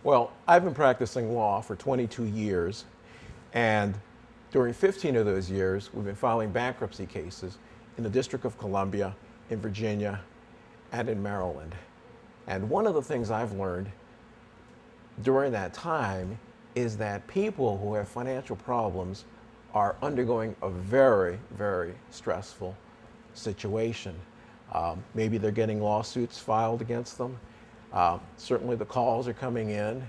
Well, I've been practicing law for 22 years, and during 15 of those years, we've been filing bankruptcy cases in the District of Columbia, in Virginia, and in Maryland. And one of the things I've learned during that time is that people who have financial problems are undergoing a very, very stressful situation. Maybe they're getting lawsuits filed against them. Certainly the calls are coming in.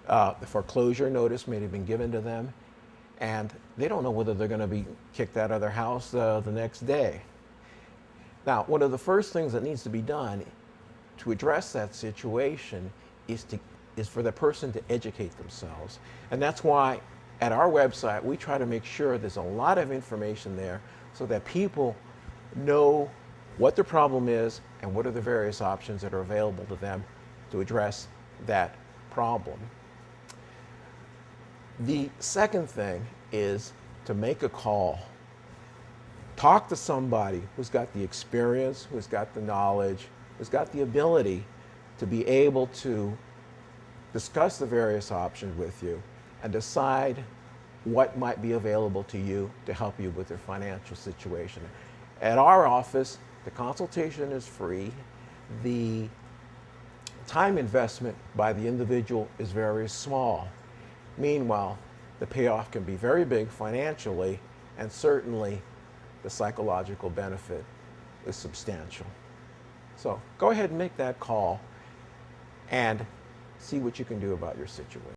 The foreclosure notice may have been given to them, and they don't know whether they're going to be kicked out of their house the next day. Now, one of the first things that needs to be done to address that situation is for the person to educate themselves. And that's why at our website, we try to make sure there's a lot of information there so that people know what their problem is and what are the various options that are available to them to address that problem. The second thing is to make a call. Talk to somebody who's got the experience, who's got the knowledge, who's got the ability to be able to discuss the various options with you and decide what might be available to you to help you with your financial situation. At our office, the consultation is free. The time investment by the individual is very small. Meanwhile, the payoff can be very big financially, and certainly the psychological benefit is substantial. So go ahead and make that call and see what you can do about your situation.